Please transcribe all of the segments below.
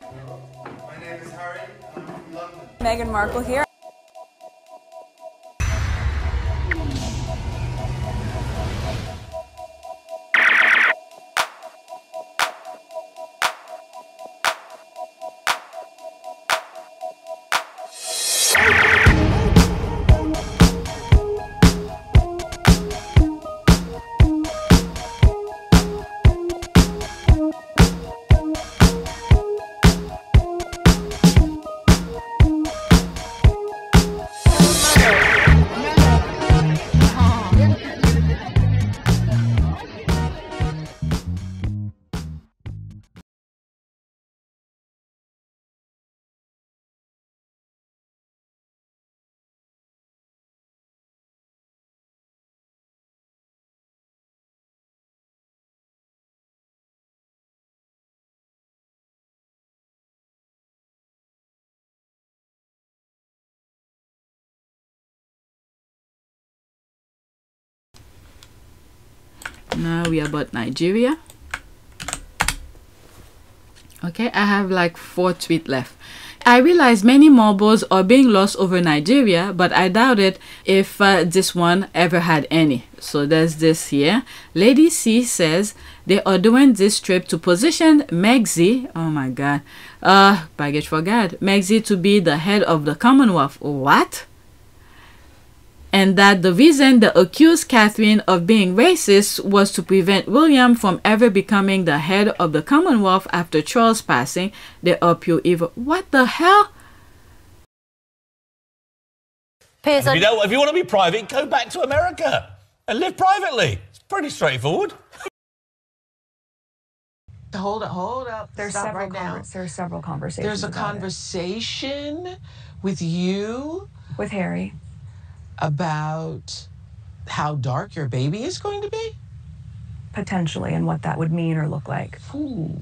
My name is Harry, and I'm from London. Meghan Markle here. Now we are about Nigeria. Okay, I have like 4 tweets left. I realize many marbles are being lost over Nigeria, but I doubt it if this one ever had any. So there's this here. Lady C says they are doing this trip to position Megzi, oh my god, baggage for God, Megzi to be the head of the Commonwealth. What? And that the reason they accused Catherine of being racist was to prevent William from ever becoming the head of the Commonwealth after Charles' passing. They are pure evil. What the hell? Piers, if you want to be private, go back to America and live privately. It's pretty straightforward. Hold up. There are several conversations. There's a conversation with you, with Harry, about how dark your baby is going to be? Potentially, and what that would mean or look like. Ooh.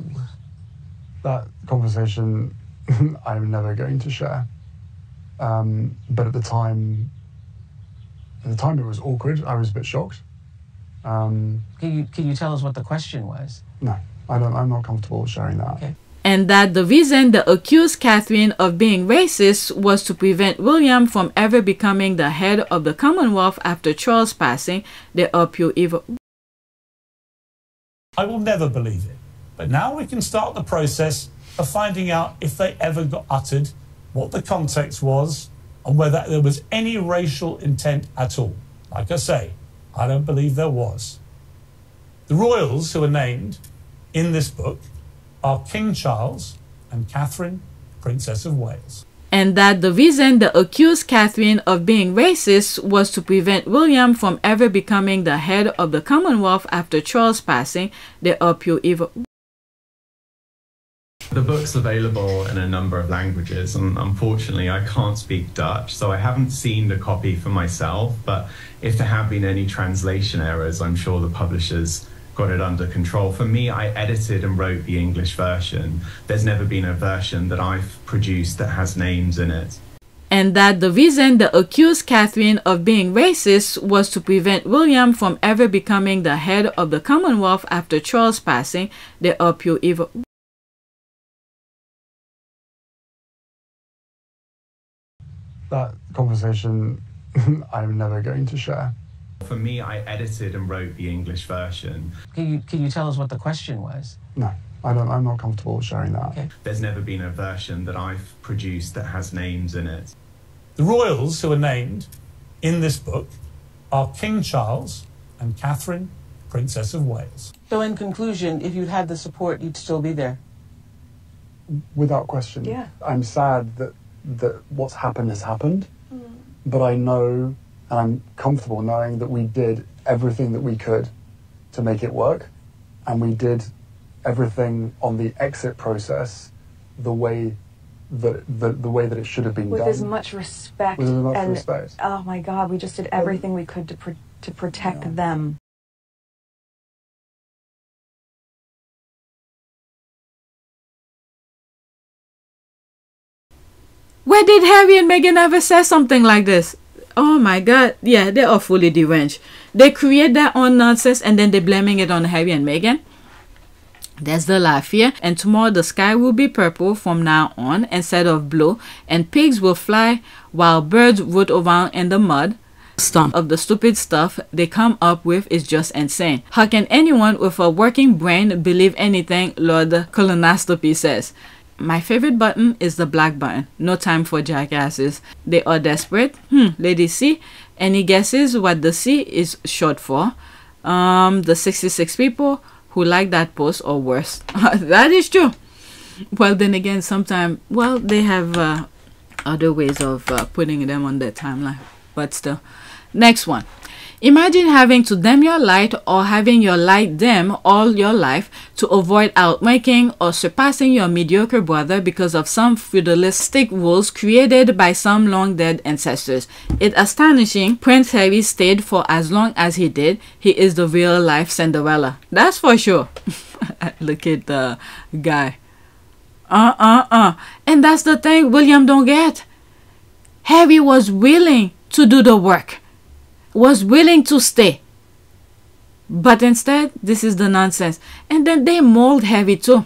That conversation I'm never going to share. But at the time it was awkward. I was a bit shocked. Can you tell us what the question was? No, I'm not comfortable sharing that. Okay. And that the reason they accused Catherine of being racist was to prevent William from ever becoming the head of the Commonwealth after Charles' passing. They are pure evil. I will never believe it. But now we can start the process of finding out if they ever got uttered, what the context was, and whether there was any racial intent at all. Like I say, I don't believe there was. The royals who are named in this book are King Charles and Catherine, Princess of Wales. And that the reason they accused Catherine of being racist was to prevent William from ever becoming the head of the Commonwealth after Charles' passing. They are pure evil. The book's available in a number of languages, and unfortunately I can't speak Dutch, so I haven't seen the copy for myself, but if there have been any translation errors, I'm sure the publishers got it under control. For me, I edited and wrote the English version. There's never been a version that I've produced that has names in it. And that the reason they accused Catherine of being racist was to prevent William from ever becoming the head of the Commonwealth after Charles' passing. They are pure evil. That conversation I'm never going to share. For me, I edited and wrote the English version. Can you tell us what the question was? No, I'm not comfortable sharing that. Okay. There's never been a version that I've produced that has names in it. The royals who are named in this book are King Charles and Catherine, Princess of Wales. So in conclusion, if you'd had the support, you'd still be there? Without question. Yeah. I'm sad that what's happened has happened, but I know and I'm comfortable knowing that we did everything that we could to make it work, and we did everything on the exit process the way that it should have been with done. As much respect. With as much respect. Oh my God, we just did everything we could to protect them. Where did Harry and Meghan ever say something like this? Oh my God. Yeah, they are fully deranged. They create their own nonsense and then they're blaming it on Harry and Meghan. There's the laugh here. And tomorrow the sky will be purple from now on instead of blue. And pigs will fly while birds root around in the mud. Stump of the stupid stuff they come up with is just insane. How can anyone with a working brain believe anything Lord Colonoscopy says? My favorite button is the black button. No time for jackasses. They are desperate. Lady C. Any guesses what the C is short for? The 66 people who like that post or worse. That is true. Well, then again, sometimes, well, they have other ways of putting them on their timeline. But still. Next one. Imagine having to dim your light or having your light dim all your life to avoid outmaking or surpassing your mediocre brother because of some feudalistic rules created by some long dead ancestors. It's astonishing Prince Harry stayed for as long as he did. He is the real life Cinderella. That's for sure. Look at the guy. And that's the thing William don't get. Harry was willing to do the work. Was willing to stay. But instead, this is the nonsense. And then they mold Harry too.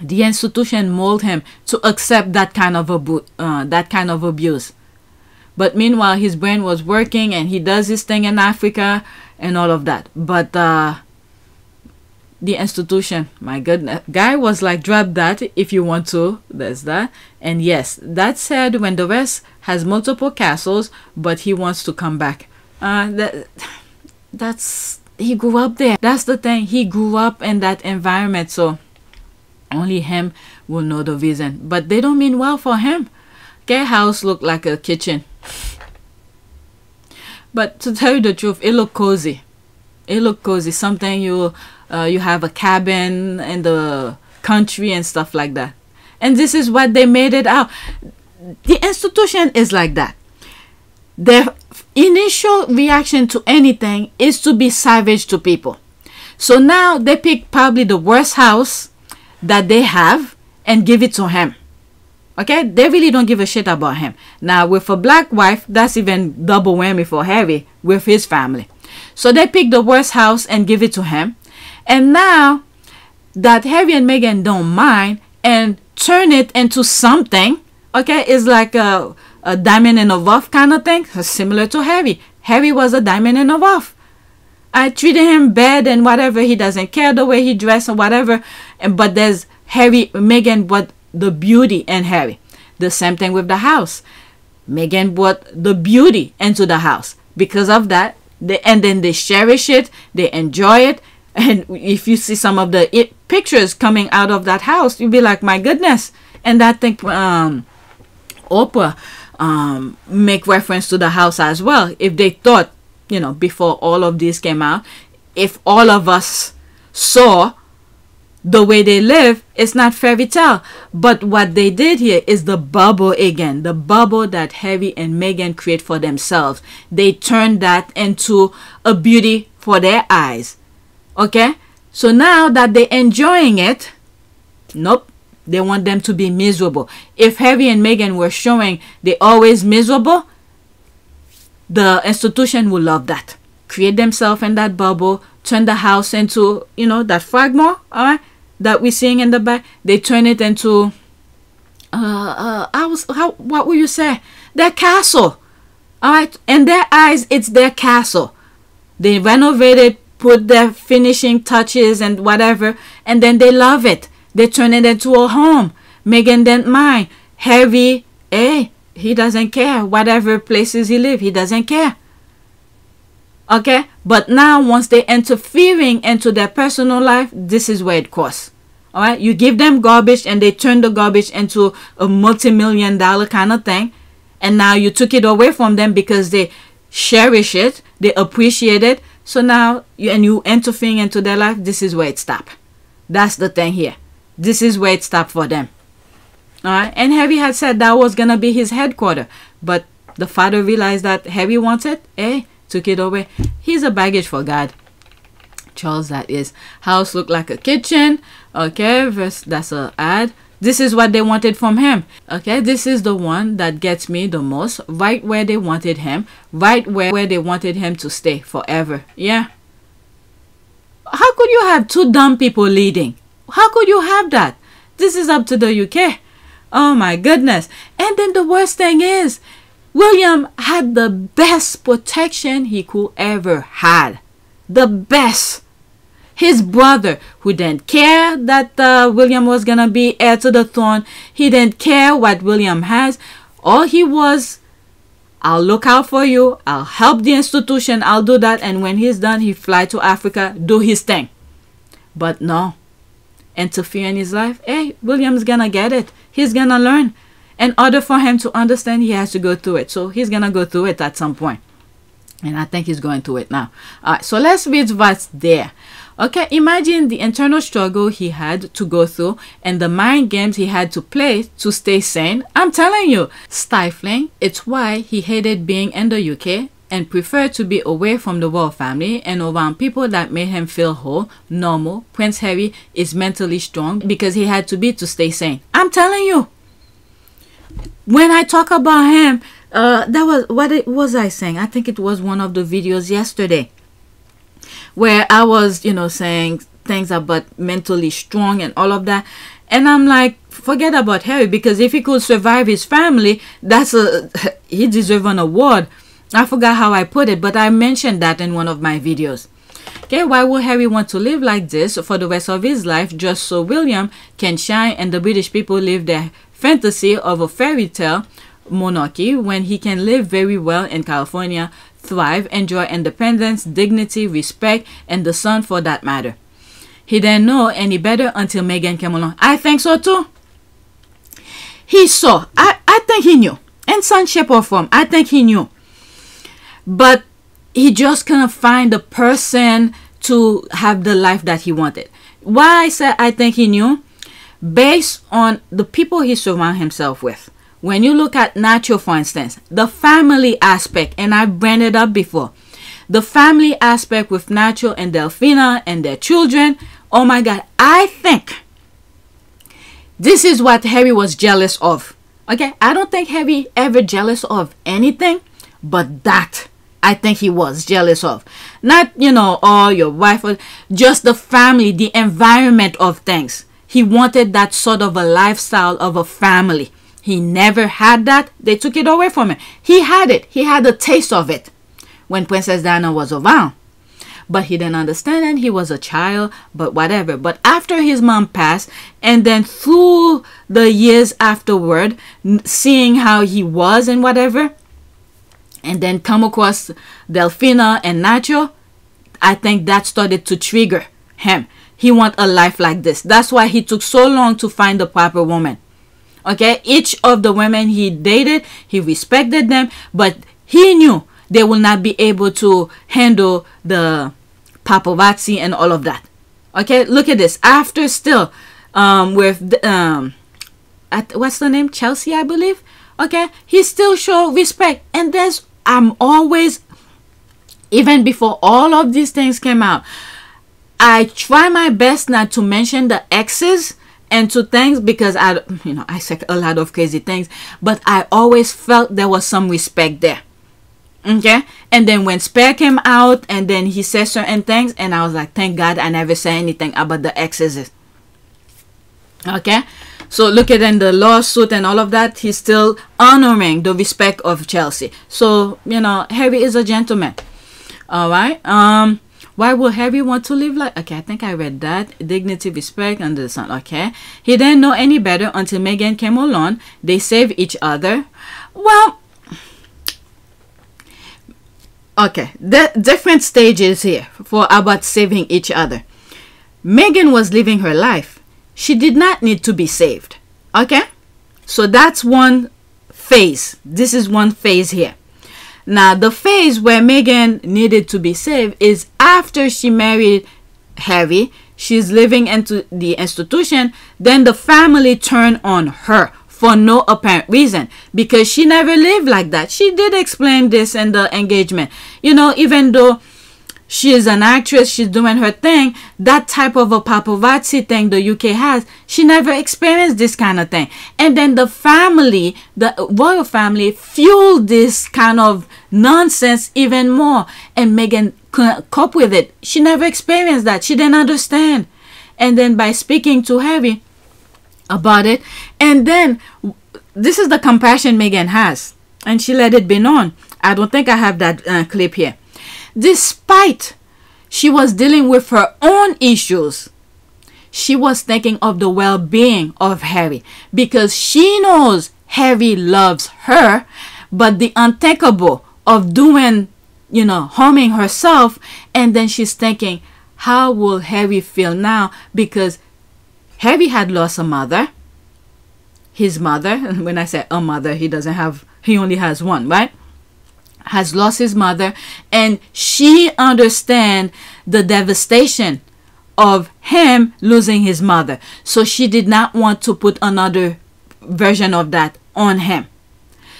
The institution mold him to accept that kind of abuse. But meanwhile, his brain was working and he does his thing in Africa and all of that. But the institution, my goodness, guy was like, drop that if you want to. There's that. And yes, that said, when the West has multiple castles, but he wants to come back. That's he grew up there. That's the thing. He grew up in that environment, so only him will know the reason. But they don't mean well for him. Okay, house looked like a kitchen. But to tell you the truth, it looked cozy. It looked cozy. Something you have a cabin in the country and stuff like that. And this is what they made it out. The institution is like that. Their initial reaction to anything is to be savage to people. So now they pick probably the worst house that they have and give it to him. Okay, they really don't give a shit about him. Now with a black wife, that's even double whammy for Harry with his family. So they pick the worst house and give it to him. And now that Harry and Meghan don't mind and turn it into something, okay, it's like a diamond in a rough kind of thing, similar to Harry. Harry was a diamond in a rough. I treated him bad and whatever. He doesn't care the way he dressed or whatever. But there's Harry, Meghan brought the beauty in Harry. The same thing with the house. Meghan brought the beauty into the house. Because of that, and then they cherish it, they enjoy it. And if you see some of the pictures coming out of that house, you'll be like, my goodness. And I think Oprah make reference to the house as well. If they thought, you know, before all of this came out, if all of us saw the way they live, it's not fairy tale. But what they did here is the bubble again. The bubble that Harry and Meghan create for themselves. They turned that into a beauty for their eyes. Okay? So now that they're enjoying it, nope. They want them to be miserable. If Harry and Meghan were showing they're always miserable, the institution will love that. Create themselves in that bubble, turn the house into, you know, that fragment, all right, that we're seeing in the back. They turn it into, what would you say? Their castle, all right? In their eyes, it's their castle. They renovate it, put their finishing touches and whatever, and then they love it. They turn it into a home. Meghan didn't mind. Harry, he doesn't care. Whatever places he lives, he doesn't care. Okay? But now, once they interfering into their personal life, this is where it costs. Alright? You give them garbage and they turn the garbage into a multi-million-dollar kind of thing. And now you took it away from them because they cherish it. They appreciate it. So now, you interfering into their life, this is where it stops. That's the thing here. This is where it stopped for them. Alright? And Harry had said that was going to be his headquarters. But the father realized that Harry wants it. Took it away. He's a baggage for God. Charles, that is. House looked like a kitchen. Okay? That's a ad. This is what they wanted from him. Okay? This is the one that gets me the most. Right where they wanted him. Right where they wanted him to stay forever. Yeah. how could you have two dumb people leading? How could you have that? This is up to the UK. Oh my goodness. And then the worst thing is, William had the best protection he could ever had. The best. His brother, who didn't care that William was gonna be heir to the throne, he didn't care what William has. All he was, I'll look out for you, I'll help the institution, I'll do that, and when he's done, he fly to Africa, do his thing. But no, interfere in his life. Hey, William's gonna get it. He's gonna learn. In order for him to understand, he has to go through it. So he's gonna go through it at some point. And I think he's going through it now. Alright, so let's read what's there. Okay, imagine the internal struggle he had to go through and the mind games he had to play to stay sane. I'm telling you, stifling. It's why he hated being in the UK and preferred to be away from the royal family and around people that made him feel whole, normal. Prince Harry is mentally strong because he had to be to stay sane. I'm telling you. When I talk about him, that was, what was I saying? I think it was one of the videos yesterday where I was, you know, saying things about mentally strong and all of that. And I'm like, forget about Harry, because if he could survive his family, he deserves an award. I forgot how I put it, but I mentioned that in one of my videos. Okay, why would Harry want to live like this for the rest of his life just so William can shine and the British people live their fantasy of a fairy tale monarchy when he can live very well in California, thrive, enjoy independence, dignity, respect, and the sun for that matter? He didn't know any better until Meghan came along. I think so too. He saw. I think he knew. In some shape or form, I think he knew. But he just couldn't find the person to have the life that he wanted. Why I said I think he knew? Based on the people he surrounded himself with. When you look at Nacho, for instance, the family aspect, and I brought it up before, the family aspect with Nacho and Delphina and their children, oh my God, I think this is what Harry was jealous of. Okay, I don't think Harry ever jealous of anything, but that I think he was jealous of. Not, you know, oh, your wife, just the family, the environment of things. He wanted that sort of a lifestyle of a family. He never had that. They took it away from him. He had it. He had a taste of it when Princess Diana was around. But he didn't understand it. He was a child, but whatever. But after his mom passed, and then through the years afterward, seeing how he was and whatever, and then come across Delphina and Nacho, I think that started to trigger him. He want a life like this. That's why he took so long to find the proper woman. Okay, each of the women he dated, he respected them, but he knew they will not be able to handle the paparazzi and all of that. Okay, look at this. After still, with what's the name? Chelsea, I believe. Okay, he still show respect, and I'm always, even before all of these things came out, I try my best not to mention the exes and to things because I say a lot of crazy things, but I always felt there was some respect there. Okay, and then when Spare came out and then he said certain things, and I was like, thank God I never said anything about the exes. Okay, so look at in the lawsuit and all of that, he's still honoring the respect of Chelsea. So, you know, Harry is a gentleman. All right. Why would Harry want to live like... Okay, I think I read that. Dignity, respect, under the sun. Okay. He didn't know any better until Meghan came along. They saved each other. Well, okay. The different stages here for about saving each other. Meghan was living her life. She did not need to be saved. Okay? So that's one phase. This is one phase here. Now, the phase where Meghan needed to be saved is after she married Harry. She's living into the institution. Then the family turned on her for no apparent reason because she never lived like that. She did explain this in the engagement. You know, even though she is an actress, she's doing her thing, that type of a paparazzi thing the UK has, she never experienced this kind of thing. And then the family, the royal family, fueled this kind of nonsense even more. And Meghan couldn't cope with it. She never experienced that. She didn't understand. And then by speaking to Harry about it, and then this is the compassion Meghan has, and she let it be known. I don't think I have that clip here. Despite she was dealing with her own issues, she was thinking of the well-being of Harry, because she knows Harry loves her, but the unthinkable of doing, harming herself, and then she's thinking, how will Harry feel now? Because Harry had lost a mother. His mother, and when I say a mother, he only has one, right? Has lost his mother, and she understands the devastation of him losing his mother. So she did not want to put another version of that on him.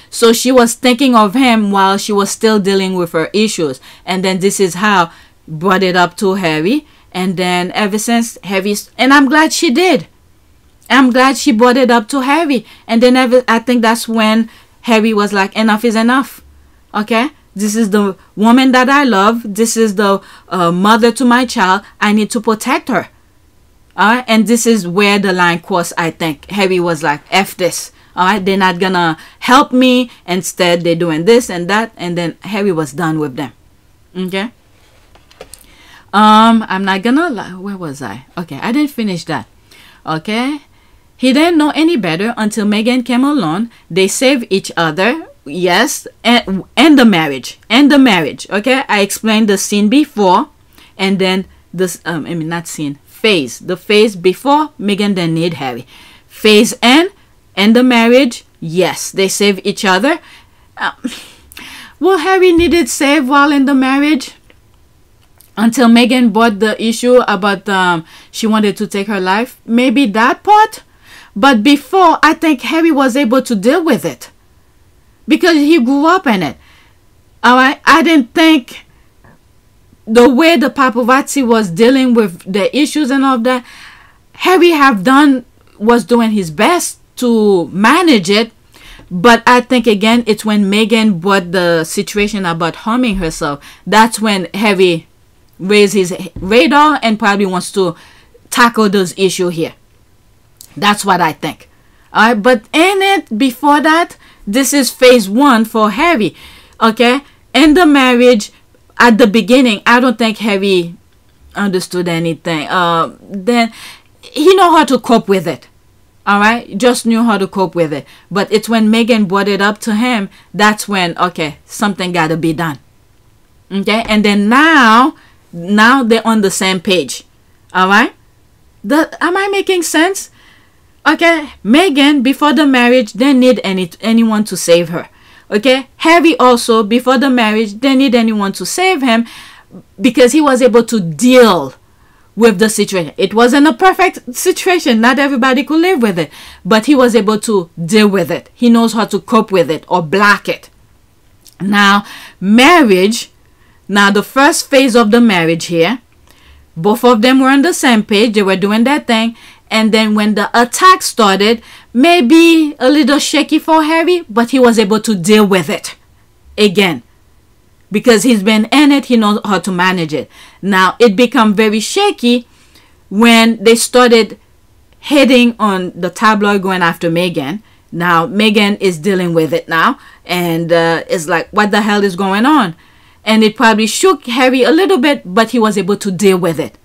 So she was thinking of him while she was still dealing with her issues. And then this is how brought it up to Harry. And then ever since and I'm glad she did. I'm glad she brought it up to Harry. And then I think that's when Harry was like, enough is enough. Okay? This is the woman that I love. This is the mother to my child. I need to protect her. Alright? And this is where the line crossed, I think. Harry was like, F this. Alright? They're not gonna help me. Instead, they're doing this and that. And then Harry was done with them. Okay? I'm not gonna lie. Where was I? Okay, I didn't finish that. Okay? He didn't know any better until Meghan came along. They saved each other. Yes, and the marriage. Okay? I explained the scene before. And then this, not scene. Phase. The phase before Meghan didn't need Harry. Phase end the marriage. Yes, they save each other. Well, Harry needed save while in the marriage until Meghan brought the issue about she wanted to take her life. Maybe that part. But before, I think Harry was able to deal with it because he grew up in it. Alright, I didn't think the way the paparazzi was dealing with the issues and all of that, Harry was doing his best to manage it. But I think again, it's when Meghan brought the situation about harming herself. That's when Harry raised his radar and probably wants to tackle those issues here. That's what I think. Alright, but in it, before that, this is phase one for Harry. Okay? In the marriage, at the beginning, I don't think Harry understood anything. Then he know how to cope with it. Alright? Just knew how to cope with it. But it's when Meghan brought it up to him, that's when, okay, something gotta be done. Okay? And then now they're on the same page. Alright? Am I making sense? Okay, Meghan, before the marriage, didn't need anyone to save her. Okay, Harry also, before the marriage, didn't need anyone to save him because he was able to deal with the situation. It wasn't a perfect situation. Not everybody could live with it. But he was able to deal with it. He knows how to cope with it or block it. Now, marriage. Now, the first phase of the marriage here, both of them were on the same page. They were doing their thing. And then when the attack started, maybe a little shaky for Harry, but he was able to deal with it again. Because he's been in it, he knows how to manage it. Now, it became very shaky when they started hitting on the tabloid going after Meghan. Now, Meghan is dealing with it now. And it's like, what the hell is going on? And it probably shook Harry a little bit, but he was able to deal with it.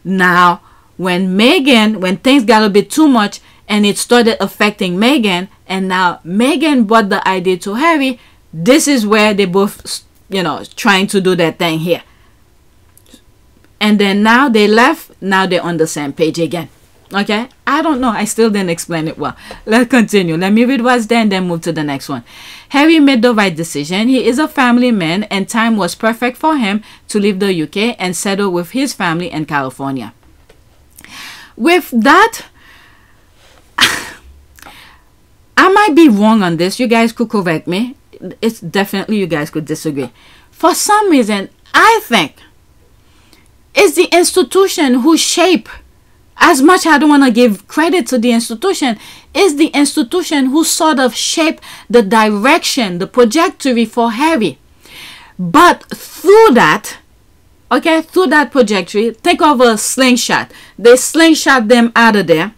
Now, when things got a bit too much and it started affecting Meghan, and now Meghan brought the idea to Harry, this is where they both, trying to do their thing here. And then now they left, now they're on the same page again. Okay? I don't know. I still didn't explain it well. Let's continue. Let me read what's there and then move to the next one. Harry made the right decision. He is a family man and time was perfect for him to leave the UK and settle with his family in California. With that, I might be wrong on this. You guys could correct me. It's definitely you guys could disagree. For some reason, I think it's the institution who shape, as much I don't want to give credit to the institution, is the institution who sort of shaped the direction, the trajectory for Harry. But through that, Okay, through that trajectory, think of a slingshot. They slingshot them out of there.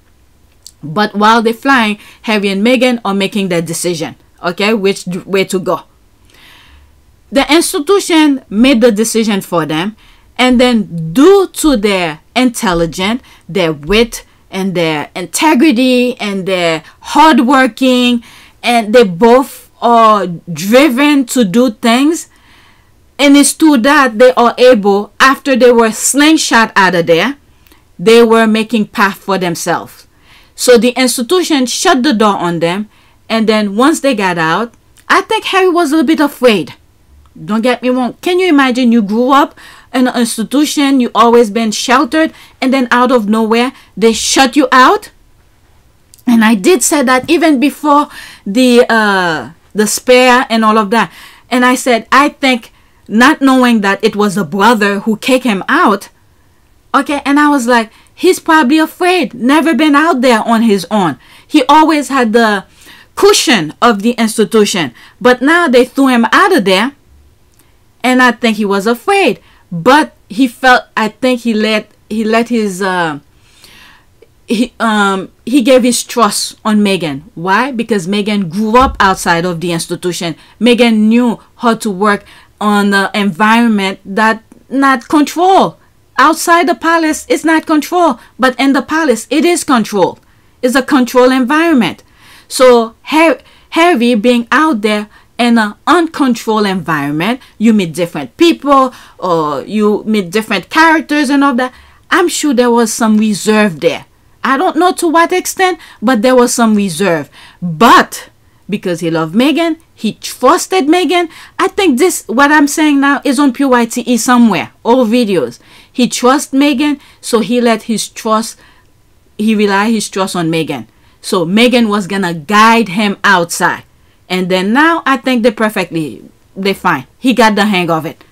But while they're flying, Harry and Meghan are making their decision. Okay, which way to go. The institution made the decision for them. And then due to their intelligence, their wit, and their integrity, and their hardworking, and they both are driven to do things. And it's to that they are able, after they were slingshot out of there, they were making path for themselves. So the institution shut the door on them. And then once they got out, I think Harry was a little bit afraid. Don't get me wrong. Can you imagine you grew up in an institution, you always been sheltered, and then out of nowhere, they shut you out? And I did say that even before the spare and all of that. And I said, I think, not knowing that it was a brother who kicked him out, okay, and I was like, he's probably afraid, never been out there on his own. He always had the cushion of the institution, but now they threw him out of there, and I think he was afraid. But he felt, I think he let his he gave his trust on Meghan. Why? Because Meghan grew up outside of the institution. Meghan knew how to work on the environment that not control. Outside the palace, it's not control, but in the palace, it is control. It's a control environment. So Harry being out there in an uncontrolled environment, you meet different people, or you meet different characters and all that. I'm sure there was some reserve there. I don't know to what extent, but there was some reserve. But because he loved Meghan, he trusted Meghan. I think this, what I'm saying now, is on PYTE somewhere, all videos. He trusts Meghan, so he relied his trust on Meghan. So Meghan was gonna guide him outside. And then now I think they're fine. He got the hang of it.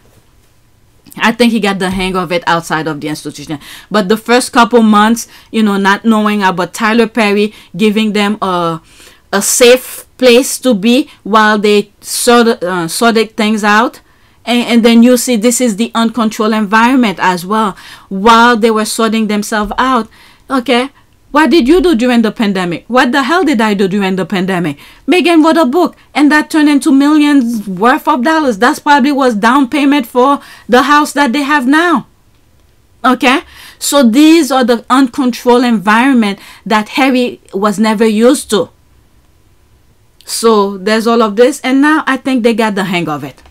I think he got the hang of it outside of the institution. But the first couple months, you know, not knowing about Tyler Perry, giving them a safe place to be while they sorted things out. And then you see this is the uncontrolled environment as well. While they were sorting themselves out. Okay, what did you do during the pandemic? What the hell did I do during the pandemic? Meghan wrote a book, and that turned into millions worth of dollars. That's probably was down payment for the house that they have now. Okay, so these are the uncontrolled environment that Harry was never used to. So there's all of this, and now I think they got the hang of it.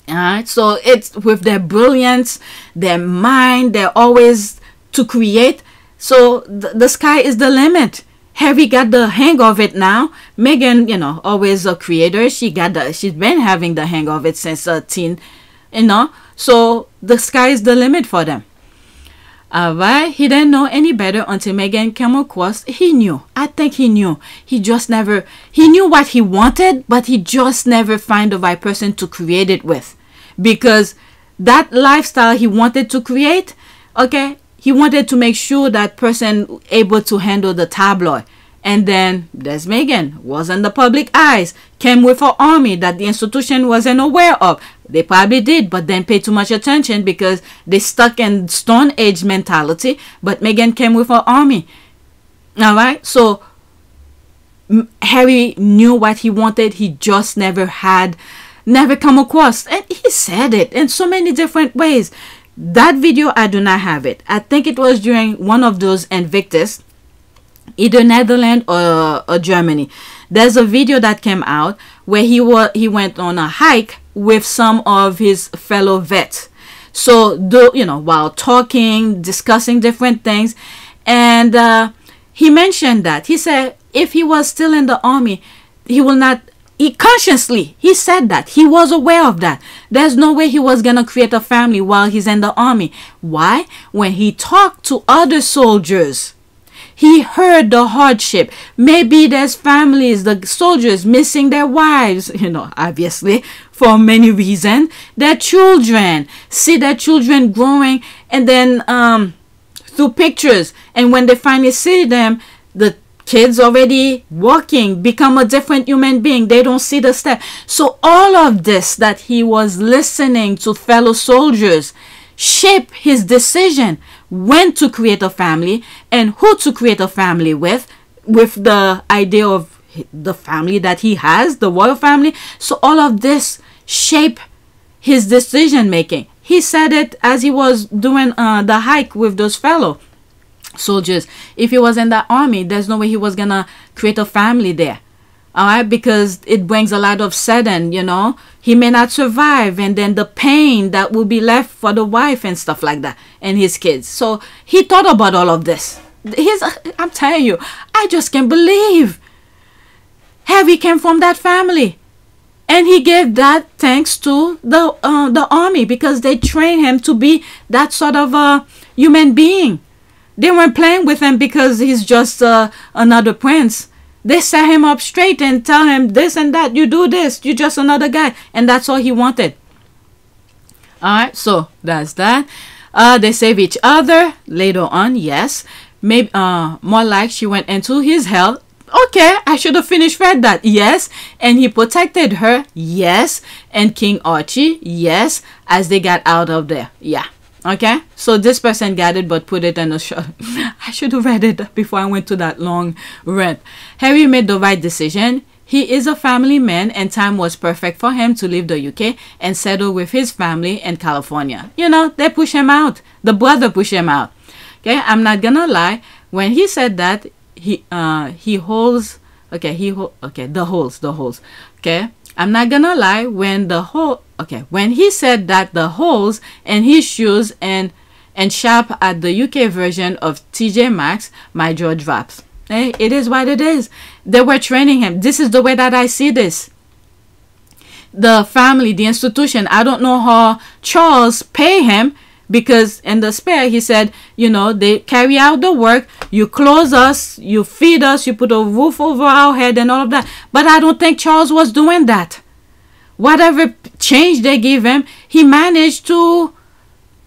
Alright, so it's with their brilliance, their mind, they're always to create. So the sky is the limit. Harry got the hang of it now. Meghan, you know, always a creator. She's been having the hang of it since teen, you know. So the sky is the limit for them. Alright, he didn't know any better until Meghan came across. He knew. I think he knew. He knew what he wanted, but he just never found the right person to create it with. Because that lifestyle he wanted to create, okay, he wanted to make sure that person able to handle the tabloid. And then there's Meghan, was in the public eyes, came with her army that the institution wasn't aware of. They probably did, but then paid too much attention because they stuck in Stone Age mentality. But Meghan came with her army. All right, so Harry knew what he wanted. He just never come across, and he said it in so many different ways. That video, I do not have it. I think it was during one of those Invictus, either Netherlands or Germany. There's a video that came out where he went on a hike with some of his fellow vets. So, while talking, discussing different things, and he mentioned that. He said if he was still in the army, he will not. He said that. He was aware of that. There's no way he was going to create a family while he's in the army. Why? When he talked to other soldiers, he heard the hardship. Maybe there's families, the soldiers missing their wives, obviously, for many reasons. Their children, see their children growing, and then through pictures. And when they finally see them, the kids already walking, become a different human being. They don't see the step. So all of this that he was listening to fellow soldiers, shape his decision when to create a family and who to create a family with the idea of the family that he has, the royal family. So all of this shape his decision making. He said it as he was doing the hike with those fellow soldiers. If he was in the army, there's no way he was gonna create a family there. All right, because it brings a lot of sudden, you know, he may not survive, and then the pain that will be left for the wife and stuff like that and his kids. So he thought about all of this. I'm telling you, I just can't believe Harry came from that family, and he gave that thanks to the army, because they trained him to be that sort of a human being. They weren't playing with him because he's just another prince. They set him up straight and tell him this and that. You do this. You're just another guy. And that's all he wanted. Alright, so that's that. They save each other later on, yes. Maybe more like she went into his hell. Okay, I should have finished read that. Yes. And he protected her. Yes. And King Archie. Yes. As they got out of there. Yeah. Okay, so this person got it but put it in a short. I should have read it before I went to that long rant. Harry made the right decision. He is a family man, and time was perfect for him to leave the UK and settle with his family in California. You know, they push him out. The brother pushed him out. Okay, I'm not gonna lie. When he said that, he holds. Okay, the holes. Okay, I'm not gonna lie. When he said that the holes in his shoes and shop at the UK version of TJ Maxx, my jaw drops. Hey, it is what it is. They were training him. This is the way that I see this. The family, the institution, I don't know how Charles pay him, because in the spare he said, you know, they carry out the work, you clothe us, you feed us, you put a roof over our head and all of that. But I don't think Charles was doing that. Whatever change they give him, he managed to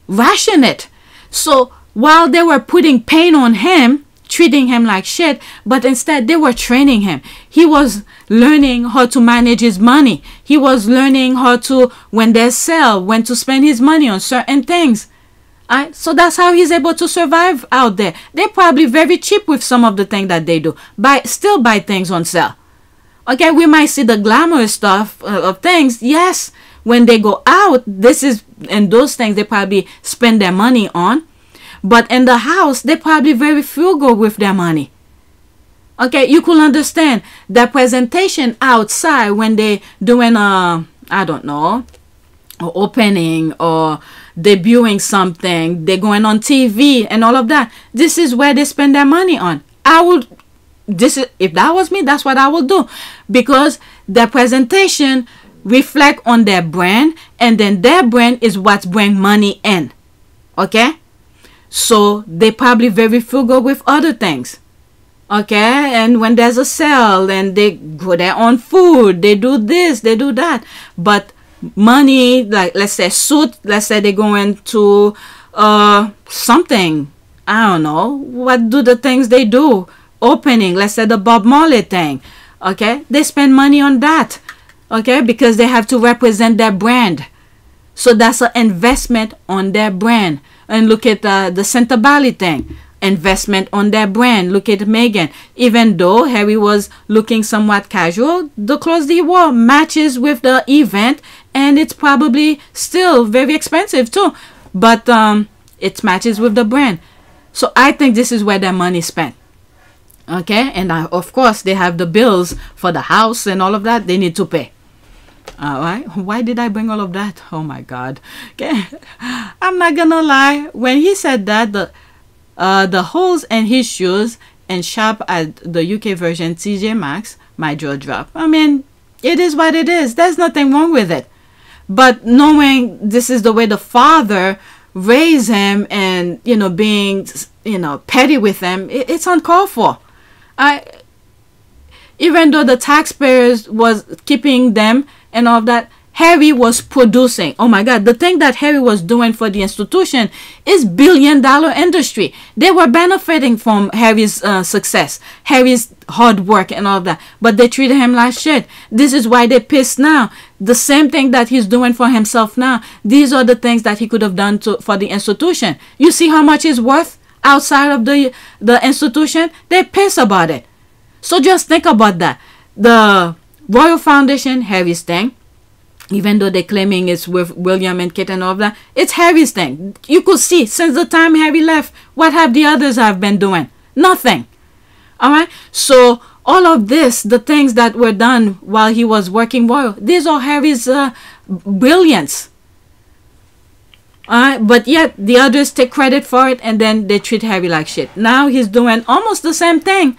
ration it. So while they were putting pain on him, treating him like shit, but instead they were training him. He was learning how to manage his money. He was learning how to, when they sell, when to spend his money on certain things. So that's how he's able to survive out there. They're probably very cheap with some of the things that they do. Still buy things on sale. Okay, we might see the glamorous stuff of things. Yes, when they go out, and those things they probably spend their money on. But in the house, they're probably very frugal with their money. Okay, you could understand the presentation outside when they doing I don't know, or opening or debuting something. They're going on TV and all of that. This is where they spend their money on. If that was me, that's what I would do, because their presentation reflect on their brand, and then their brand is what bring money in. Okay, so they probably very frugal with other things. Okay, and when there's a sale and they grow their own food, they do this, they do that. But money, like let's say suit, let's say they're going to something, I don't know, what do the things they do? Opening, let's say the Bob Marley thing. Okay, they spend money on that. Okay, because they have to represent their brand. So that's an investment on their brand. And look at the Sentebale thing, investment on their brand. Look at Meghan. Even though Harry was looking somewhat casual, the clothes he wore matches with the event, and it's probably still very expensive too, but it matches with the brand. So I think this is where their money is spent. Okay, and of course they have the bills for the house and all of that they need to pay. All right, why did I bring all of that? Oh my God. Okay, I'm not gonna lie. When he said that the holes in his shoes and shop at the UK version TJ Maxx, my jaw dropped. I mean, it is what it is. There's nothing wrong with it. But knowing this is the way the father raised him, and you know, being petty with him, it's uncalled for. Even though the taxpayers was keeping them and all of that, Harry was producing. Oh my God, the thing that Harry was doing for the institution is billion-dollar industry. They were benefiting from Harry's success, Harry's hard work and all that. But they treated him like shit. This is why they're pissed now. The same thing that he's doing for himself now. These are the things that he could have done for the institution. You see how much he's worth outside of the institution? They're pissed about it. So just think about that. The Royal Foundation, Harry's thing. Even though they're claiming it's with William and Kate and all that, it's Harry's thing. You could see since the time Harry left, what have the others have been doing? Nothing. All right. So all of this, the things that were done while he was working royal, these are Harry's brilliance. All right. But yet the others take credit for it, and then they treat Harry like shit. Now he's doing almost the same thing.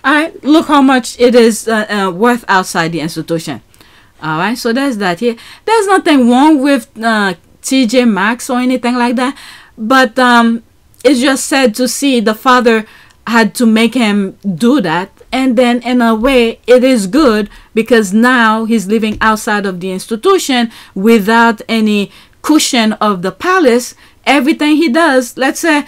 All right. Look how much it is worth outside the institution. All right, so there's that here. There's nothing wrong with TJ Maxx or anything like that, but it's just sad to see the father had to make him do that. And then in a way it is good, because now he's living outside of the institution without any cushion of the palace. Everything he does, let's say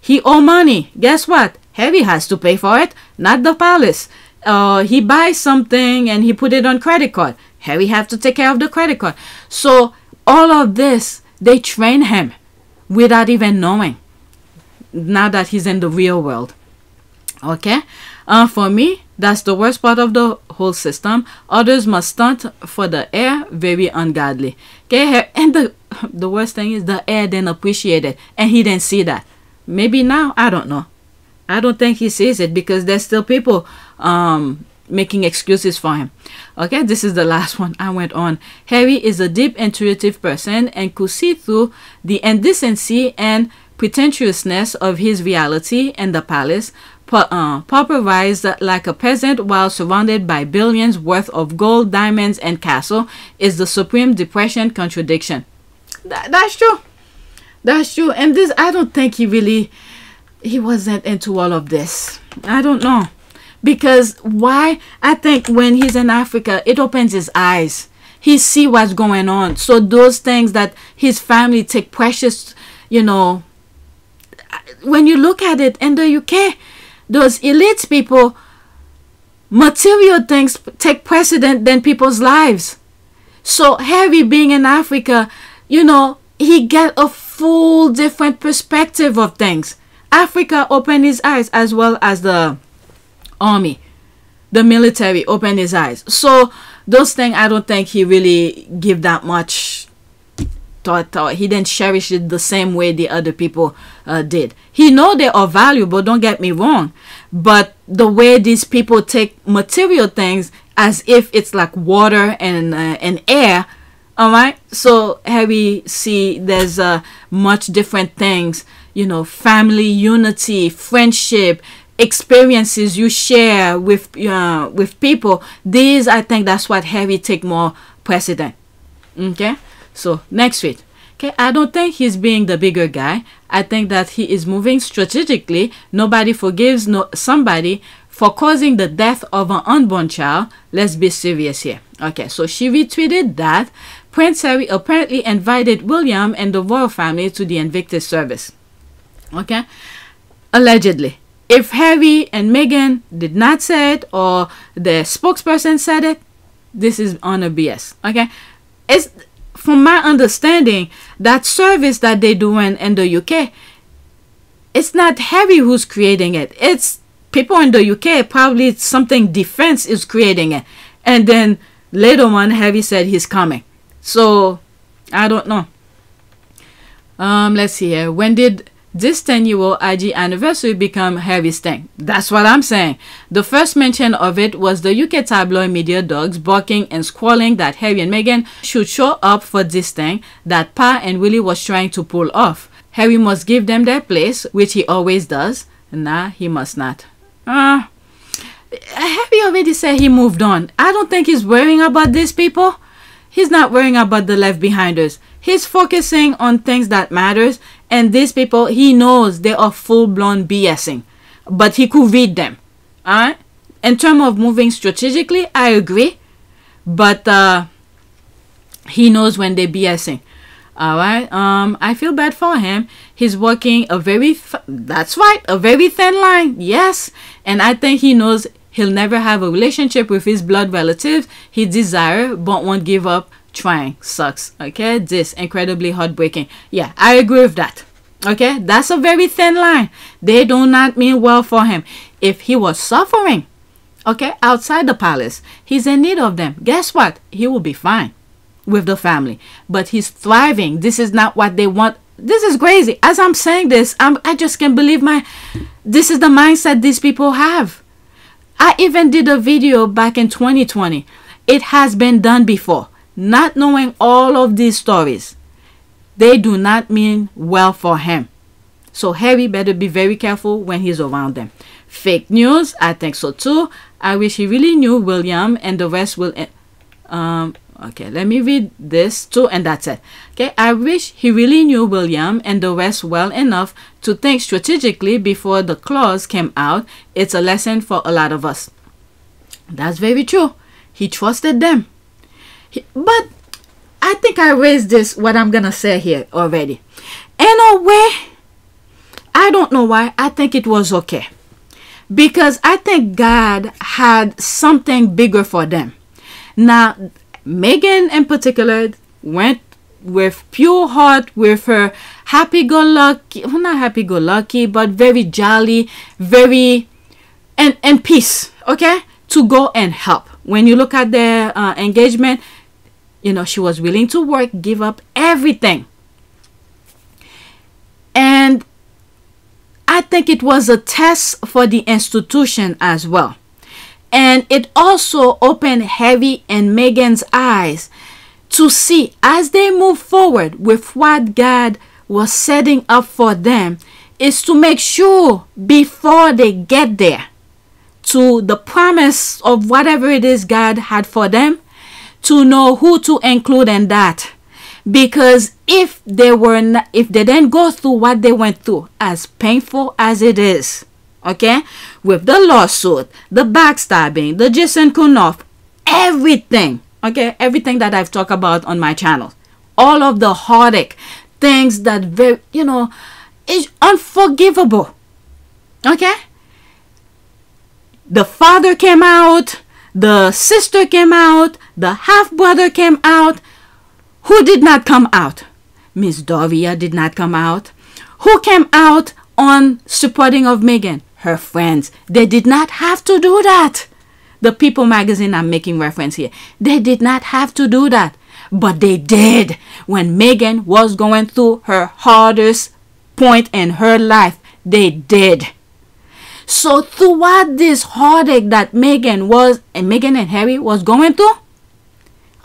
he owe money, guess what? Harry has to pay for it, not the palace. He buys something and he put it on credit card. Harry have to take care of the credit card. So all of this, they train him without even knowing, now that he's in the real world. Okay. For me, that's the worst part of the whole system. Others must stunt for the heir, very ungodly. Okay. And the worst thing is the heir didn't appreciate it, and he didn't see that. Maybe now, I don't know. I don't think he sees it, because there's still people making excuses for him. Okay, this is the last one. I went on. Harry is a deep, intuitive person and could see through the indecency and pretentiousness of his reality in the palace, pauperized like a peasant while surrounded by billions worth of gold, diamonds, and castle, is the supreme depression contradiction. That's true. That's true. And this, I don't think he wasn't into all of this. I don't know. Because why? I think when he's in Africa, it opens his eyes. He see what's going on. So those things that his family take precious, you know, when you look at it in the UK, those elite people, material things take precedent than people's lives. So Harry being in Africa, you know, he get a full different perspective of things. Africa opened his eyes, as well as the army, the military opened his eyes. So those things, I don't think he really give that much thought. He didn't cherish it the same way the other people did. He know they are valuable, don't get me wrong, but the way these people take material things as if it's like water and air. All right, so Harry see there's much different things, you know, family unity, friendship, experiences you share with people. These, I think that's what Harry take more precedent. Okay, so next week. Okay, I don't think he's being the bigger guy. I think that he is moving strategically. Nobody forgives somebody for causing the death of an unborn child. Let's be serious here. Okay, so she retweeted that Prince Harry apparently invited William and the royal family to the Invictus service. Okay, allegedly. If Harry and Meghan did not say it, or the spokesperson said it, this is honor BS. Okay, it's from my understanding that service that they doing in the UK, it's not Harry who's creating it. It's people in the UK. Probably something defense is creating it, and then later on Harry said he's coming. So I don't know. Let's see here. When did this 10-year-old IG anniversary become Harry's thing? That's what I'm saying. The first mention of it was the UK tabloid media dogs barking and squalling that Harry and Meghan should show up for this thing that Pa and Willie was trying to pull off. Harry must give them their place, which he always does. Nah, he must not. Harry already said he moved on. I don't think he's worrying about these people. He's not worrying about the left behinders. He's focusing on things that matters, and these people, he knows they are full-blown BSing, but he could read them. Alright? In terms of moving strategically, I agree, but He knows when they're BSing. All right. I feel bad for him. He's walking a very that's right, a very thin line. Yes. And I think he knows he'll never have a relationship with his blood relatives he desire but won't give up trying. Sucks. Okay. This incredibly heartbreaking. Yeah, I agree with that. Okay. That's a very thin line. They do not mean well for him. If he was suffering, okay, outside the palace, he's in need of them. Guess what? He will be fine with the family, but he's thriving. This is not what they want. This is crazy. As I'm saying this, I just can't believe this is the mindset these people have. I even did a video back in 2020. It has been done before. Not knowing all of these stories, they do not mean well for him. So Harry better be very careful when he's around them. Fake news, I think so too. I wish he really knew William and the rest will okay, let me read this too, and that's it. Okay, I wish he really knew William and the rest well enough to think strategically before the clause came out. It's a lesson for a lot of us. That's very true. He trusted them. But I think I raised this, what I'm gonna say here already. In a way, I don't know why. I think it was okay. Because I think God had something bigger for them. Now, Meghan in particular went with pure heart, with her happy-go-lucky, well, not happy-go-lucky, but very jolly, very, and peace, okay, to go and help. When you look at their engagement, you know, she was willing to work, give up everything. And I think it was a test for the institution as well. And it also opened Harry and Meghan's eyes to see, as they move forward with what God was setting up for them, is to make sure before they get there to the promise of whatever it is God had for them, to know who to include in that. Because if they didn't go through what they went through, as painful as it is, okay, with the lawsuit, the backstabbing, the Jason Kunoff, everything, okay, everything that I've talked about on my channel, all of the heartache, things that very, you know, is unforgivable, okay. The father came out, the sister came out, the half-brother came out. Who did not come out? Miss Doria did not come out. Who came out on supporting of Meghan? Her friends. They did not have to do that. The People magazine I'm making reference here. They did not have to do that. But they did when Meghan was going through her hardest point in her life. They did. So throughout this heartache that Meghan and Harry was going through,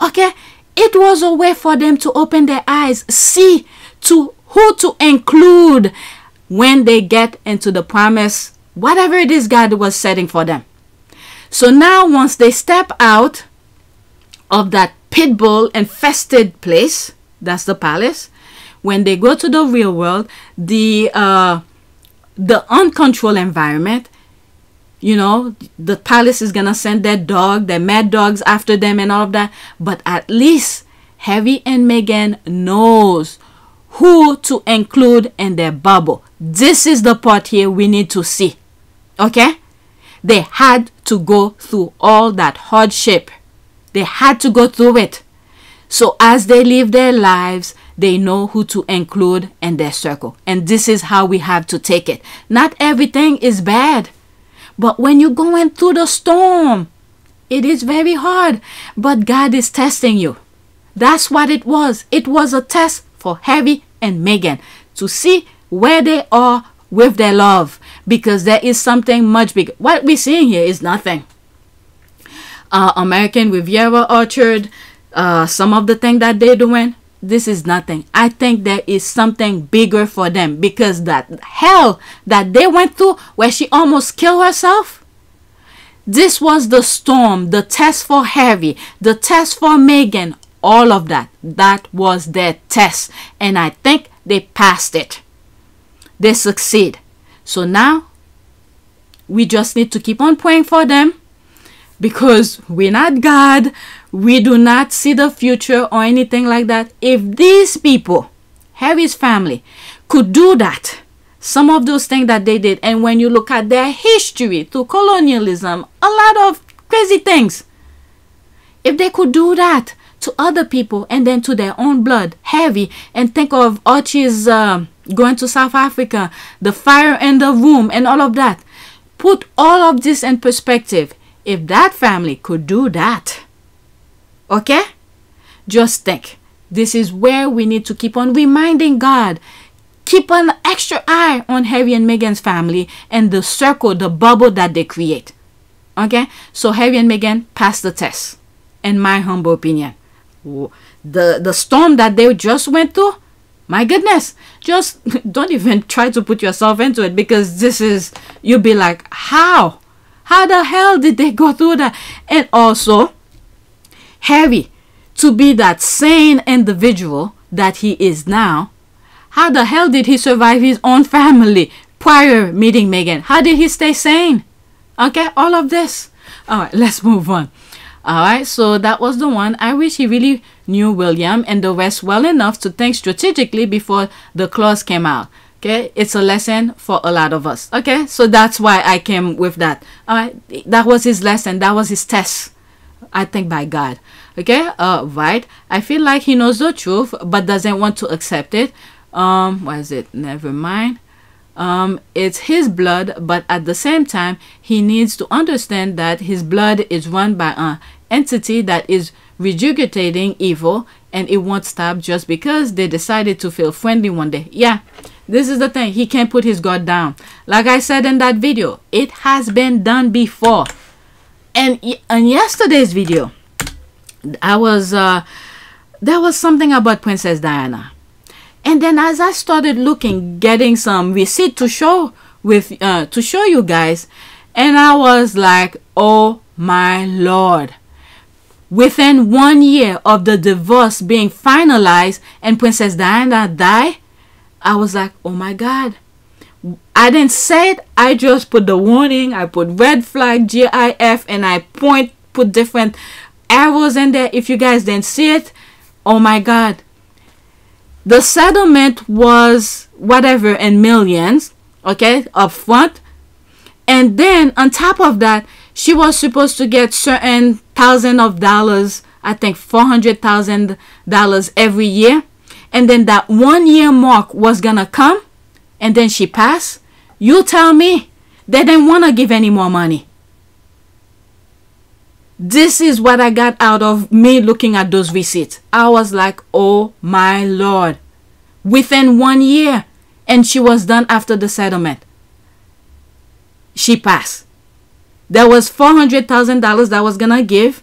okay, it was a way for them to open their eyes, see to who to include when they get into the promise, whatever it is God was setting for them. So now once they step out of that pit bull infested place, that's the palace, when they go to the real world, the uncontrolled environment, you know, the palace is gonna send their mad dogs after them and all of that. But at least Harry and Meghan knows who to include in their bubble. This is the part here we need to see. Okay? They had to go through all that hardship. They had to go through it. So as they live their lives, they know who to include in their circle. And this is how we have to take it. Not everything is bad. But when you're going through the storm, it is very hard. But God is testing you. That's what it was. It was a test for Harry and Meghan to see where they are with their love. Because there is something much bigger. What we're seeing here is nothing. American Riviera Orchard, some of the things that they're doing, this is nothing. I think there is something bigger for them, because that hell that they went through where she almost killed herself, this was the storm, the test for Harry, the test for Meghan, all of that. That was their test. And I think they passed it. They succeed. So now we just need to keep on praying for them. because we're not God. We do not see the future or anything like that. If these people, Harry's family, could do that, some of those things that they did, and when you look at their history through colonialism, a lot of crazy things, if they could do that to other people and then to their own blood, Harry, and think of Archie's going to South Africa, the fire in the room and all of that, put all of this in perspective. If that family could do that, okay, just think, this is where we need to keep on reminding God. Keep an extra eye on Harry and Meghan's family and the circle, the bubble that they create. Okay, so Harry and Meghan passed the test, in my humble opinion. The storm that they just went through, my goodness, just don't even try to put yourself into it, because this is, you'll be like, how the hell did they go through that? And also, Harry, to be that sane individual that he is now, how the hell did he survive his own family prior meeting Meghan? How did he stay sane? Okay, all of this. All right, let's move on. All right, so that was the one. I wish he really knew William and the rest well enough to think strategically before the clause came out. Okay, it's a lesson for a lot of us. Okay, so that's why I came with that. All right, that was his lesson. That was his test, I think, by God. Okay, right. I feel like he knows the truth but doesn't want to accept it. What is it? Never mind. It's his blood, but at the same time, he needs to understand that his blood is run by an entity that is regurgitating evil, and it won't stop just because they decided to feel friendly one day. Yeah, this is the thing. He can't put his guard down. Like I said in that video, it has been done before. And in yesterday's video, there was something about Princess Diana. And then as I started looking, getting some receipt to show you guys, and I was like, oh my Lord. Within 1 year of the divorce being finalized and Princess Diana died, I was like, oh my God. I didn't say it. I just put the warning. I put red flag, GIF, and I put different arrows in there. If you guys didn't see it, oh my God. The settlement was whatever in millions, okay, up front. And then on top of that, she was supposed to get certain thousands of dollars, I think $400,000 every year. And then that 1 year mark was gonna come, and then she passed. You tell me they didn't want to give any more money. This is what I got out of me looking at those receipts. I was like, oh my Lord. Within 1 year, and she was done after the settlement, she passed. There was $400,000 that was gonna give,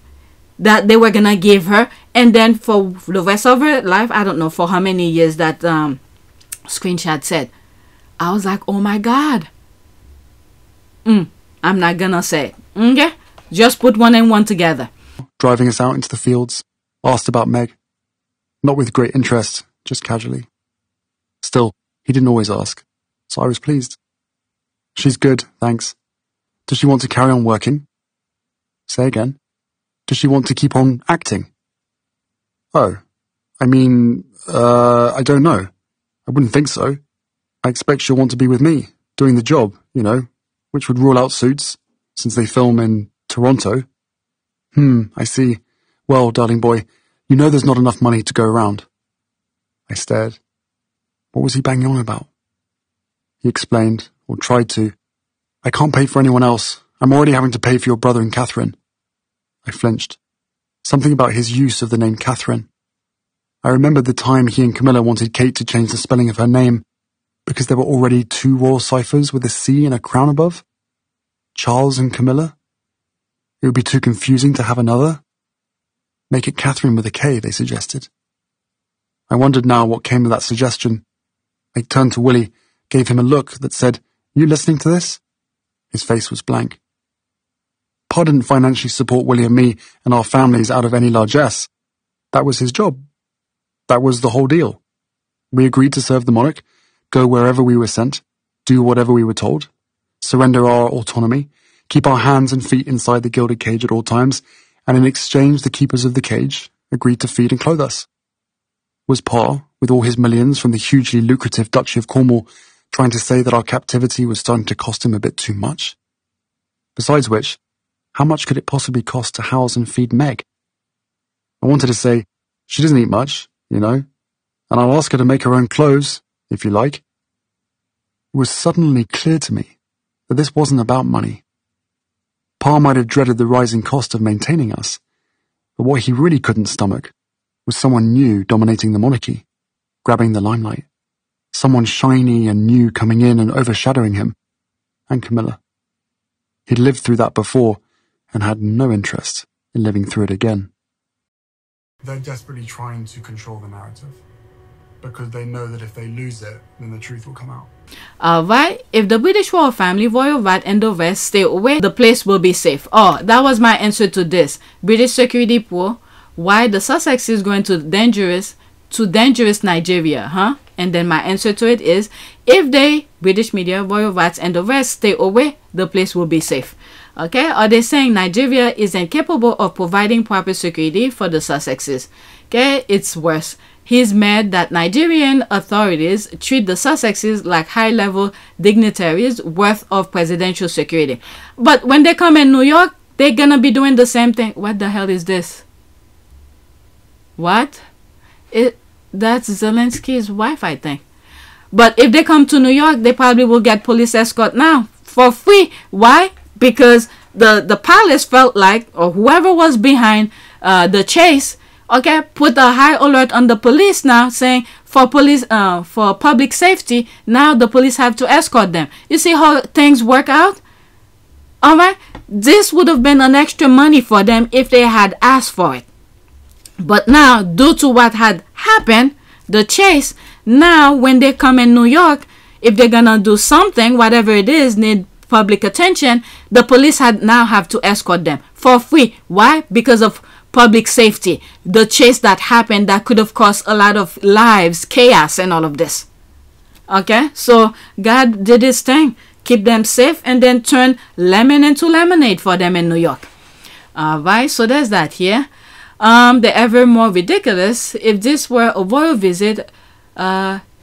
that they were gonna give her, and then for the rest of her life, I don't know for how many years that screenshot said. I was like, oh my God. I'm not gonna say it. Okay, just put one and one together. Driving us out into the fields, asked about Meg, not with great interest, just casually. Still, he didn't always ask, so I was pleased. She's good, thanks. Does she want to carry on working? Say again. Does she want to keep on acting? Oh, I mean, I don't know. I wouldn't think so. I expect she'll want to be with me, doing the job, you know, which would rule out Suits, since they film in Toronto. I see. Well, darling boy, you know there's not enough money to go around. I stared. What was he banging on about? He explained, or tried to. I can't pay for anyone else. I'm already having to pay for your brother and Catherine. I flinched. Something about his use of the name Catherine. I remembered the time he and Camilla wanted Kate to change the spelling of her name because there were already 2 royal ciphers with a C and a crown above. Charles and Camilla? It would be too confusing to have another. Make it Catherine with a K, they suggested. I wondered now what came of that suggestion. I turned to Willie, gave him a look that said, "You listening to this?" His face was blank. Pa didn't financially support Willie and me and our families out of any largesse. That was his job. That was the whole deal. We agreed to serve the monarch, go wherever we were sent, do whatever we were told, surrender our autonomy, keep our hands and feet inside the gilded cage at all times, and in exchange the keepers of the cage agreed to feed and clothe us. Was Pa, with all his millions from the hugely lucrative Duchy of Cornwall, trying to say that our captivity was starting to cost him a bit too much? Besides which, how much could it possibly cost to house and feed Meg? I wanted to say, she doesn't eat much, you know, and I'll ask her to make her own clothes, if you like. It was suddenly clear to me that this wasn't about money. Pa might have dreaded the rising cost of maintaining us, but what he really couldn't stomach was someone new dominating the monarchy, grabbing the limelight, someone shiny and new coming in and overshadowing him, and Camilla. He'd lived through that before and had no interest in living through it again. They're desperately trying to control the narrative because they know that if they lose it, then the truth will come out. Alright, if the British royal family, Royal Vat and the rest stay away, the place will be safe. Oh, that was my answer to this. British security poor, why the Sussex is going to dangerous Nigeria, huh? And then my answer to it is, if they, British media, Royal Vats and the rest stay away, the place will be safe. Okay, are they saying Nigeria is incapable of providing proper security for the Sussexes? Okay, it's worse. He's mad that Nigerian authorities treat the Sussexes like high-level dignitaries worth of presidential security. But when they come in New York, they're gonna be doing the same thing. What the hell is this? What? That's Zelensky's wife, I think. But if they come to New York, they probably will get police escort now for free. Why? Because the palace felt like, or whoever was behind the chase, okay, put a high alert on the police now, saying for public safety, now the police have to escort them. You see how things work out? Alright, this would have been an extra money for them if they had asked for it. But now, due to what had happened, the chase, now when they come in New York, if they're gonna do something, whatever it is, need public attention, the police now have to escort them for free. Why? Because of public safety. The chase that happened that could have cost a lot of lives, chaos, and all of this. Okay, so God did his thing, keep them safe, and then turn lemon into lemonade for them in New York. Alright, so there's that here. The ever more ridiculous, if this were a royal visit,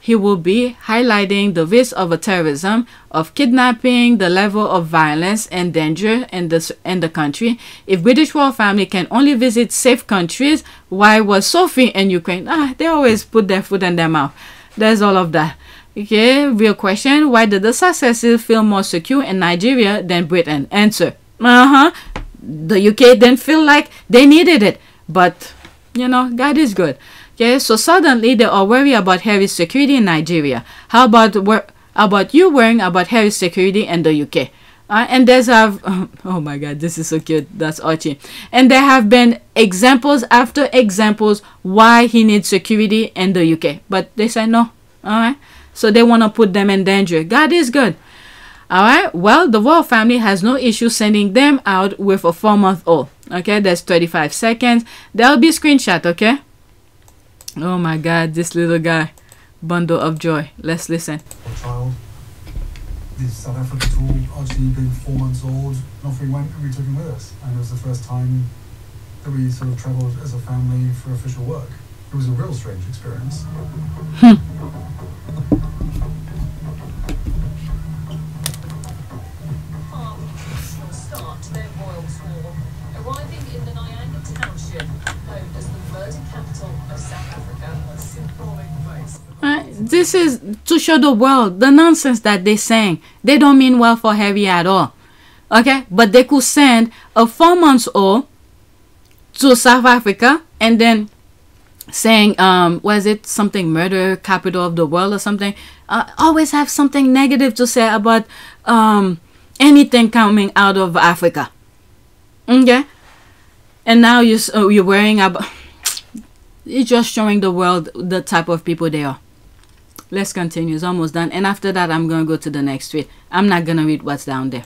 he will be highlighting the risk of a terrorism, of kidnapping, the level of violence and danger in the country. If British royal family can only visit safe countries, why was Sophie in Ukraine? They always put their foot in their mouth. There's all of that. Okay, real question. Why did the Sussexes feel more secure in Nigeria than Britain? Answer. The UK didn't feel like they needed it. But, you know, God is good. Okay, so suddenly they are worried about heavy security in Nigeria. How about you worrying about heavy security in the UK? And there's oh my God, this is so cute. That's Archie. And there have been examples after examples why he needs security in the UK. But they say no. Alright, so they want to put them in danger. God is good. Alright, well, the royal family has no issue sending them out with a 4-month-old. Okay, there's 35 seconds. There'll be a screenshot, okay? Oh my God, this little guy. Bundle of joy. Let's listen. Child, this South Africa tour, Archie being 4 months old, and off we went and we took him with us. And it was the first time that we sort of travelled as a family for official work. It was a real strange experience. This is to show the world the nonsense that they saying. They don't mean well for Harry at all. Okay, but they could send a 4-month-old to South Africa and then saying, was it something, murder capital of the world or something? Always have something negative to say about anything coming out of Africa. Okay, and now you're worrying about. It's just showing the world the type of people they are. Let's continue. It's almost done. And after that, I'm going to go to the next tweet. I'm not going to read what's down there.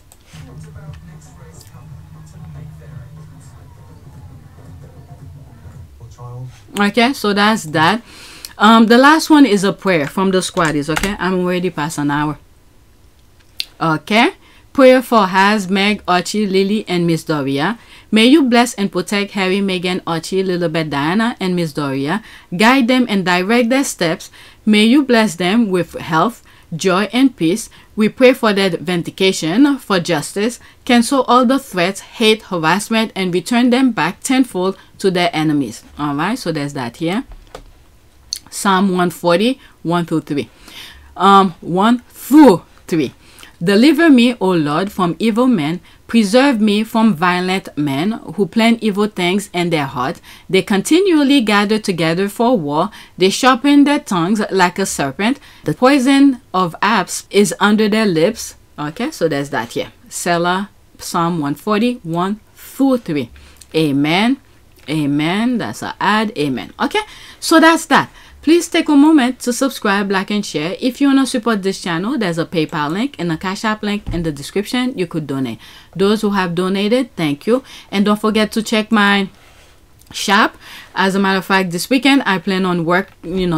Okay, so that's that. The last one is a prayer from the squaddies. Okay, I'm already past an hour. Okay, prayer for Has, Meg, Archie, Lily, and Miss Doria. May you bless and protect Harry, Meghan, Archie, Lilibet, Diana, and Miss Doria. Guide them and direct their steps. May you bless them with health, joy, and peace. We pray for their vindication, for justice, cancel all the threats, hate, harassment, and return them back tenfold to their enemies. Alright, so there's that here. Psalm 140, 1 through 3. 1 through 3. Deliver me, O Lord, from evil men. Preserve me from violent men who plan evil things in their heart. They continually gather together for war. They sharpen their tongues like a serpent. The poison of apes is under their lips. Okay, so there's that here. Selah, Psalm 140, 1 through 3. Amen. Amen. That's an ad. Amen. Okay, so that's that. Please take a moment to subscribe, like, and share. If you want to support this channel, there's a PayPal link and a Cash App link in the description. You could donate. Those who have donated, thank you. And don't forget to check my shop. As a matter of fact, this weekend, I plan on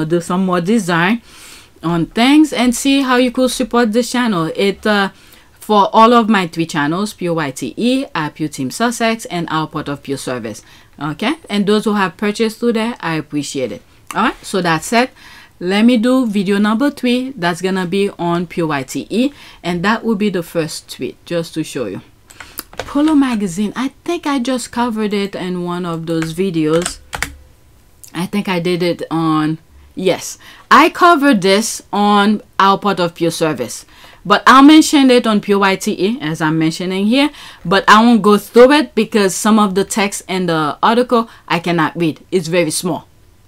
do some more design on things and see how you could support this channel. For all of my 3 channels, Pure YTE, Pure Team Sussex, and our part of Pure Service. Okay? And those who have purchased through there, I appreciate it. Alright, so that's it. Let me do video number 3. That's gonna be on Pure YTE, and that will be the first tweet, just to show you. Polo magazine, I think I just covered it in one of those videos. I think I did it on, yes, I covered this on our part of Pure Service, but I'll mention it on Pure YTE as I'm mentioning here, but I won't go through it because some of the text in the article I cannot read. It's very small.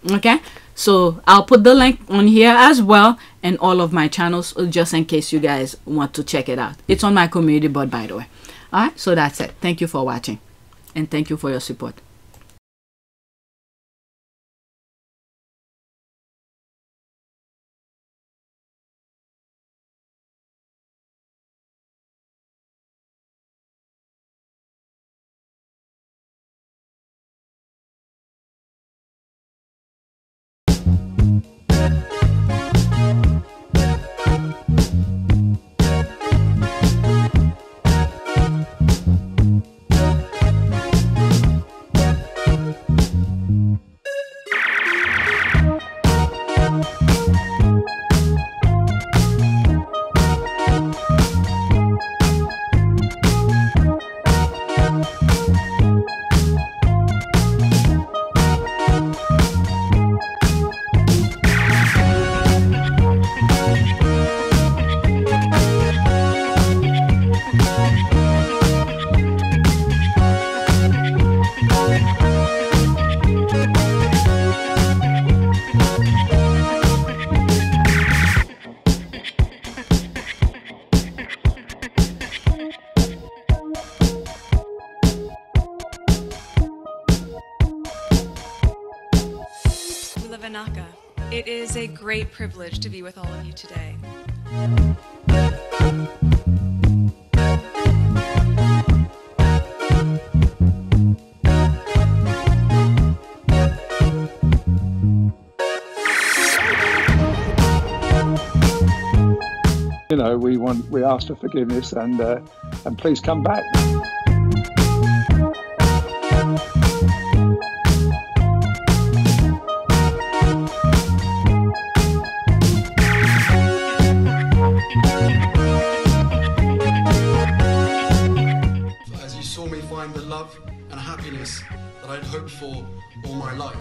Okay, so I'll put the link on here as well and all of my channels, just in case you guys want to check it out. It's on my community board, by the way. All right, so that's it. Thank you for watching, and thank you for your support. It is a great privilege to be with all of you today. You know, we ask for forgiveness and please come back. Find the love and happiness that I'd hoped for all my life.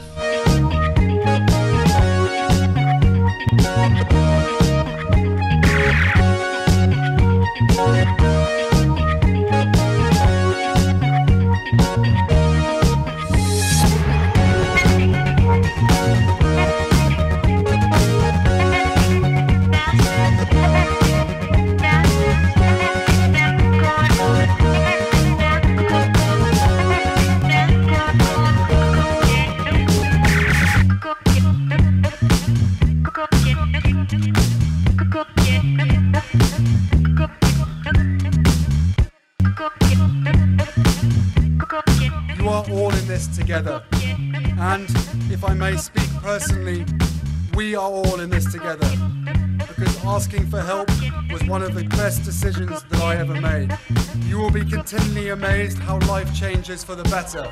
You are all in this together, and if I may speak personally, we are all in this together. because asking for help was one of the best decisions that I ever made. You will be continually amazed how life changes for the better.